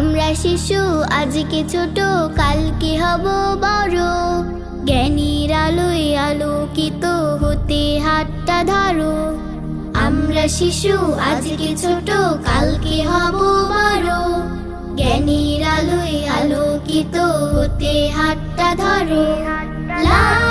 আমরা শিশু আজকে ছোট, কালকে হব বড়। জ্ঞানীর আলোয় আলোকিত হতে হাতটা ধরো। আমরা শিশু আজকে ছোট, কালকে হব বড়। জ্ঞানীর আলোয় আলোকিত হতে হাতটা ধরো। লা